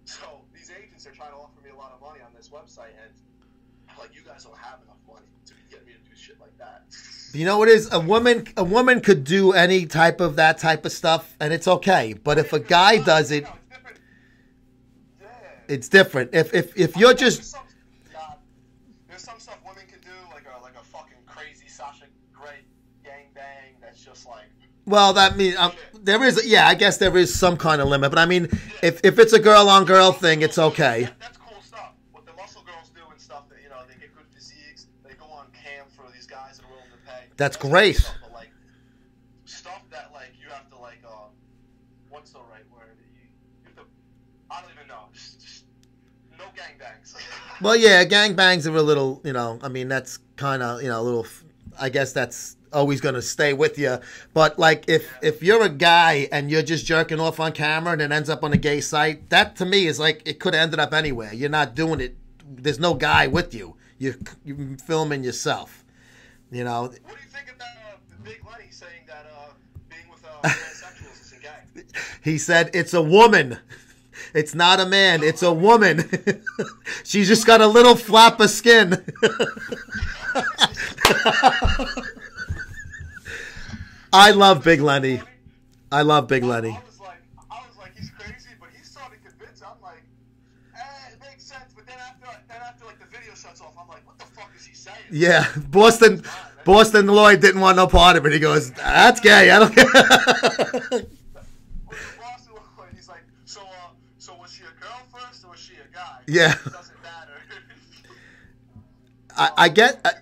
so these agents are trying to offer me a lot of money on this website, and like, you guys don't have enough money to get me to do shit like that. You know what it is? A woman could do any type of that type of stuff, and it's okay. But if a guy does it, it's different. If you're just there's some stuff women can do, like a fucking crazy Sasha Grey gangbang. That's just like. Well, that means there is. Yeah, I guess there is some kind of limit. But I mean, if it's a girl on girl thing, it's okay. That's cool stuff. What the muscle girls do and stuff that they get good physiques. They go on cam for these guys that are willing to pay. That's great. Stuff, but like stuff that like you have to like what's the right word? You have to, I don't even know. Just no gangbangs. Well, yeah, gangbangs are a little. I mean, that's kind of a little. I guess that's always going to stay with you. But like if you're a guy and you're just jerking off on camera and it ends up on a gay site, that to me is like it could have ended up anywhere. You're not doing it. There's no guy with you. You're filming yourself. What do you think about Big Lenny saying that being with transsexuals isn't gay? He said it's a woman. It's not a man. It's a woman. She's just got a little flap of skin. I love Big Lenny. I love Big Lenny. I was like, he's crazy, but he's starting to convince. I'm like, it makes sense. But then after like the video shuts off, I'm like, what the fuck is he saying? Yeah, Boston Lloyd didn't want no part of it. He goes, that's gay. I don't care. Boston Lloyd, he's like, so was she a girl first or was she a guy? Yeah. It doesn't matter.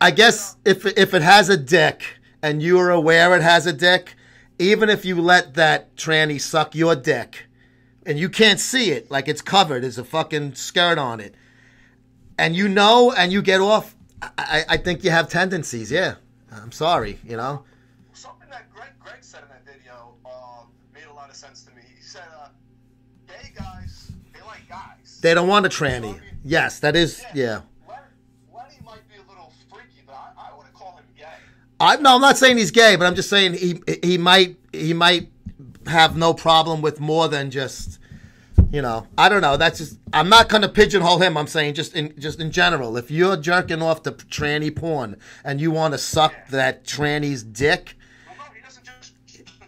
I guess if it has a dick and you are aware it has a dick, even if you let that tranny suck your dick and you can't see it, like it's covered, there's a fucking skirt on it, and and you get off, I think you have tendencies. Yeah, I'm sorry, Something that Greg said in that video made a lot of sense to me. He said, gay guys, they like guys. They don't want a tranny. Yes, that is, yeah. Lenny might be a little freaky, but I wouldn't call him gay. I'm not saying he's gay, but I'm just saying he might have no problem with more than just, I don't know. That's just, I'm not going to pigeonhole him. I'm saying just in general, if you're jerking off to tranny porn and you want to suck that tranny's dick. Well, no, he doesn't just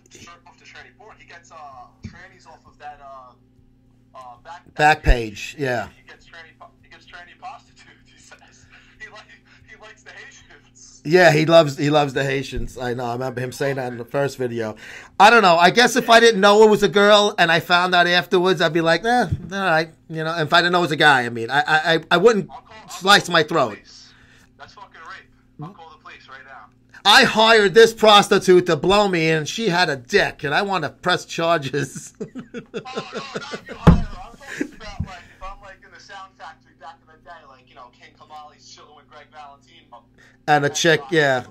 jerk off to tranny porn. He gets trannies off of that back page. Yeah. He gets tranny Yeah, he loves the Haitians. I know. I remember him saying that in the first video. I don't know. I guess if I didn't know it was a girl and I found out afterwards, I'd be like, all right. You know, if I didn't know it was a guy, I mean, I wouldn't slice my throat. That's fucking rape. I'll call the police right now. I hired this prostitute to blow me, and she had a dick, and I want to press charges. Oh, no, not if you hire her. I'm talking about, like, if I'm, like, in the Sound Factory back in the day, like, you know, King Kamali's chilling with Greg Valentino. And a chick, yeah. And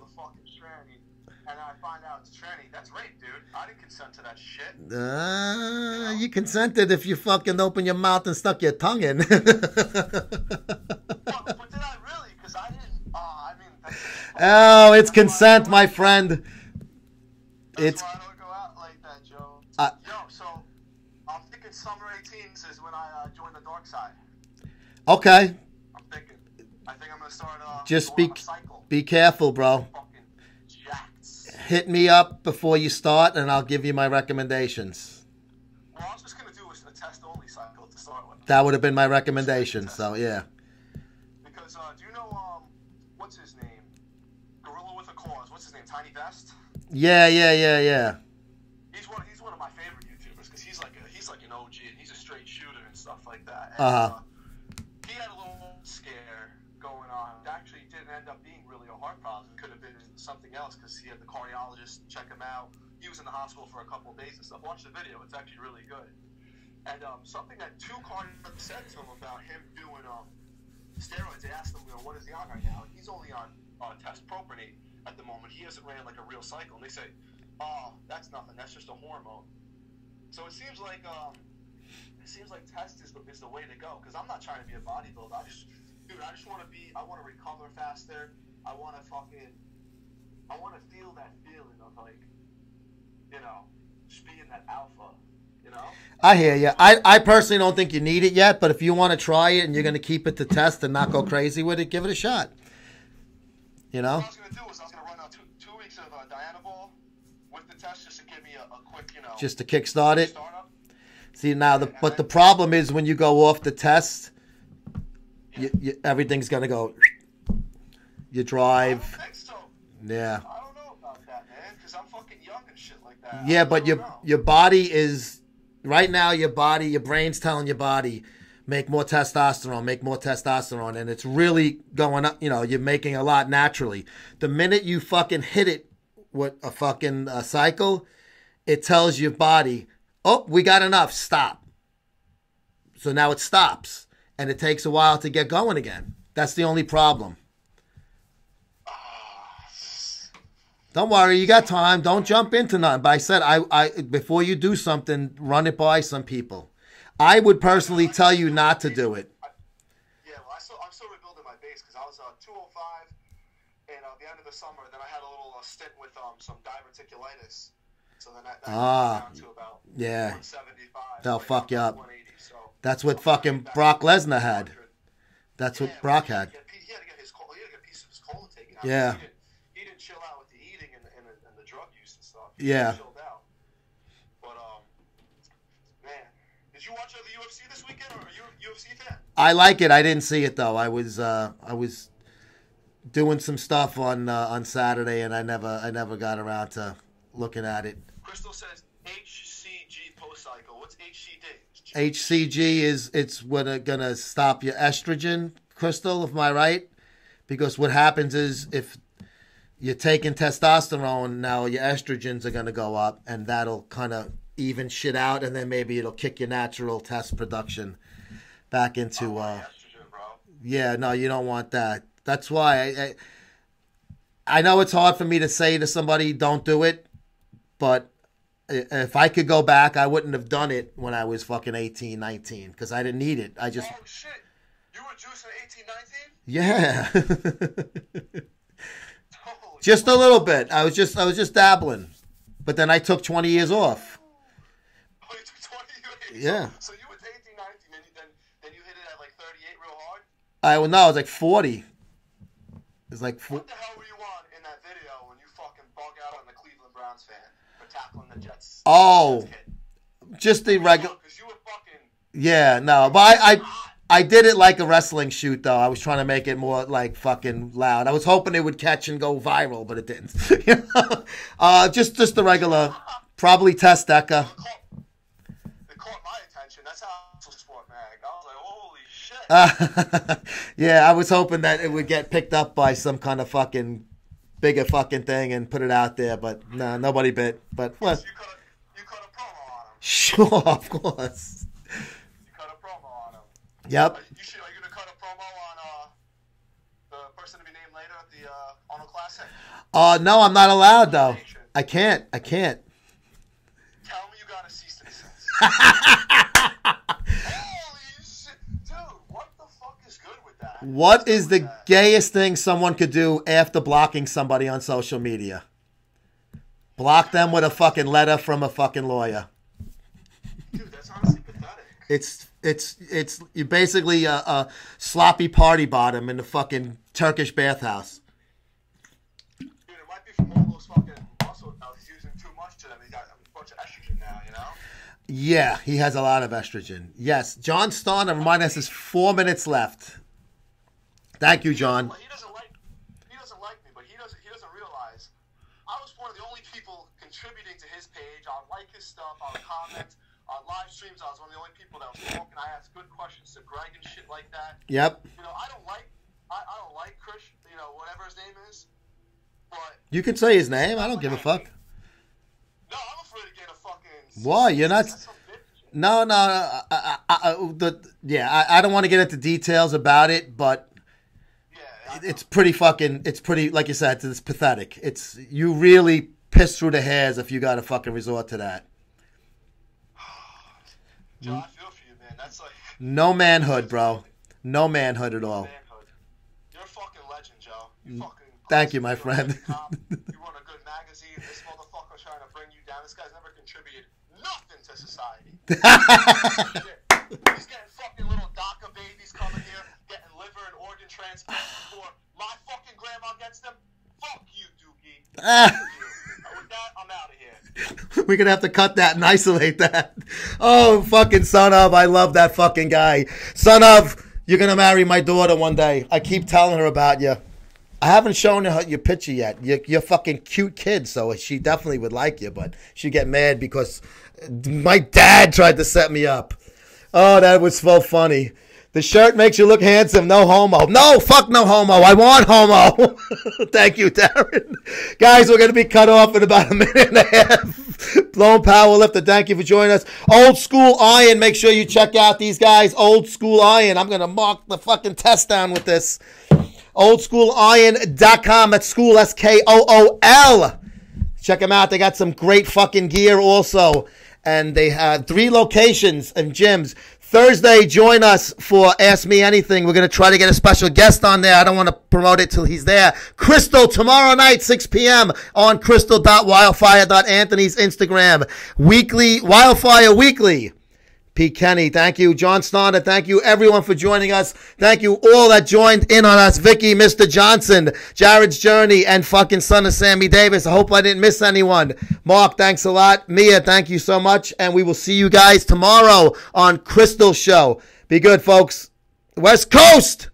I find out it's tranny. That's rape, dude. I didn't consent to that shit. You consented if you fucking opened your mouth and stuck your tongue in. But did I really? Because I didn't. I mean, that's oh, it's consent, my friend. That's why I don't go out like that, Joe. So I'm thinking summer 18th is when I join the dark side. Okay. I think I'm gonna start. Just going on a cycle. be careful, bro. Fucking jacked. Hit me up before you start, and I'll give you my recommendations. Well, I was just gonna do a test-only cycle to start with. That would have been my recommendation. So yeah. Because do you know what's his name? Gorilla with a Cause. What's his name? Tiny Vest. Yeah. He's one of my favorite YouTubers because he's like an OG and he's a straight shooter and stuff like that. And, he had a little scare going on. It actually didn't end up being really a heart problem. It could have been something else because he had the cardiologist check him out. He was in the hospital for a couple of days and stuff. Watch the video. It's actually really good. And something that two cardiologists said to him about him doing steroids, they asked him, what is he on right now? He's only on test propionate at the moment. He hasn't ran like a real cycle. And they say, oh, that's nothing. That's just a hormone. So it seems like test is the way to go. Because I'm not trying to be a bodybuilder. I just want to I want to recover faster. I want to feel that feeling of like, you know, just being that alpha, you know? I hear you. I personally don't think you need it yet, but if you want to try it and you're going to keep it to test and not go crazy with it, give it a shot. You know? What I was going to do is I was going to run out two weeks of Dianabol with the test just to give me a quick, you know. Just to kickstart it. Startup. See, now, but the problem is when you go off the test, everything's going to go. You drive. I don't think so. Yeah. I don't know about that, man, because I'm fucking young and shit like that. Yeah, but your body is, right now, your brain's telling your body, make more testosterone, and it's really going up, you know, you're making a lot naturally. The minute you fucking hit it with a fucking cycle, it tells your body, oh, we got enough, stop. So now it stops, and it takes a while to get going again. That's the only problem. Don't worry, you got time. Don't jump into nothing. But I said, I before you do something, run it by some people. I would personally tell you not to do it. Yeah, well, I'm still rebuilding my base because I was 205, and at the end of the summer, then I had a little stint with some diverticulitis. So then that down to about 175. They'll fuck you up. So That's what fucking Brock Lesnar had. That's what Brock had. He had to get a piece of his colon taken out. Yeah. He didn't chill out with the eating and the drug use and stuff. Yeah. He chilled out. But, man, did you watch the UFC this weekend, or are you a UFC fan? I like it. I didn't see it though. I was doing some stuff on Saturday, and I never got around to looking at it. Crystal says HCG post cycle. What's HCG? HCG it's what gonna stop your estrogen, Crystal. Am I right? Because what happens is if you're taking testosterone, now your estrogens are gonna go up, and that'll kind of even shit out, and then maybe it'll kick your natural test production back into. Estrogen, bro. Yeah, no, you don't want that. That's why I know it's hard for me to say to somebody, don't do it, but if I could go back, I wouldn't have done it when I was fucking 18, 19, because I didn't need it. I just... Oh, shit. You were juicing 18, 19? Yeah. Holy Just a little bit. I was just dabbling. But then I took 20 years off. Oh, you took 20 years? Yeah. So you were 18, 19, and then you hit it at like 38 real hard? I was like 40. It was like... What the hell were you on in that video when you fucking bug out on the Cleveland Browns fan for tackling the Jets? Oh, Jets kid? just the regular... Because you were fucking... Yeah, no, but I did it like a wrestling shoot, though. I was trying to make it more, like, fucking loud. I was hoping it would catch and go viral, but it didn't. Just the regular, probably test Deca. It caught my attention. That's how MuscleSport, man. I was like, holy shit. Yeah, I was hoping that it would get picked up by some kind of fucking bigger fucking thing and put it out there, but no, nobody bit. But what? You cut a promo on him. Sure, of course. You cut a promo on him. Yep. Are you gonna cut a promo on the person to be named later at the Arnold Classic? No, I'm not allowed though. I can't. Tell me you got a cease and desist. Holy shit, dude! What the fuck is good with that? What is the gayest thing someone could do after blocking somebody on social media? Block them with a fucking letter from a fucking lawyer. Dude, that's honestly pathetic. It's you basically a sloppy party bottom in the fucking Turkish bathhouse. Dude, it might be from all those fucking muscle now. He's using too much to them. He got a bunch of estrogen now, you know? Yeah, he has a lot of estrogen. Yes, John Starner, remind us, there's 4 minutes left. Thank you, John. He doesn't like me, but he doesn't realize I was one of the only people contributing to his page. I would like his stuff. I would comment on live streams. I was one of the only people that was talking. I asked good questions to Greg and shit like that. Yep. You know, I don't like Chris, you know, whatever his name is. But You can say his name. I don't give a fuck. No, I'm afraid to get a fucking. Why? You're not. That's some bitch. No. I don't want to get into details about it, but Yeah, it's pretty, like you said, it's pathetic. You really piss through the hairs if you got to fucking resort to that. Joe, I feel for you, man. That's like. No manhood, bro. No manhood at all. Manhood. You're a fucking legend, Joe. You fucking. Thank you, my friend. You run a good magazine. This motherfucker trying to bring you down. This guy's never contributed nothing to society. He's getting fucking little DACA babies coming here, getting liver and organ transplants before my fucking grandma gets them. Fuck you, Dookie. Fuck you. With that, I'm out of here. We're going to have to cut that and isolate that. Oh, fucking son of, I love that fucking guy. Son of, you're going to marry my daughter one day. I keep telling her about you. I haven't shown her your picture yet. You're a fucking cute kid, so she definitely would like you, but she'd get mad because my dad tried to set me up. Oh, that was so funny. The shirt makes you look handsome. No homo. No, fuck no homo. I want homo. Thank you, Darren. Guys, we're going to be cut off in about a minute and a half. Lone Powerlifter, thank you for joining us. Old School Iron, make sure you check out these guys. Old School Iron. I'm going to mark the fucking test down with this. OldSchoolIron.com. That's school, SKOOL. Check them out. They got some great fucking gear also. And they have 3 locations and gyms. Thursday, join us for Ask Me Anything. We're going to try to get a special guest on there. I don't want to promote it till he's there. Crystal, tomorrow night, 6 p.m. on crystal.wildfire.anthony's Instagram. Weekly, Wildfire Weekly. Pete Kenny, thank you. John Starner, thank you everyone for joining us. Thank you all that joined in on us. Vicky, Mr. Johnson, Jared's Journey, and fucking son of Sammy Davis. I hope I didn't miss anyone. Mark, thanks a lot. Mia, thank you so much. And we will see you guys tomorrow on Crystal Show. Be good, folks. West Coast!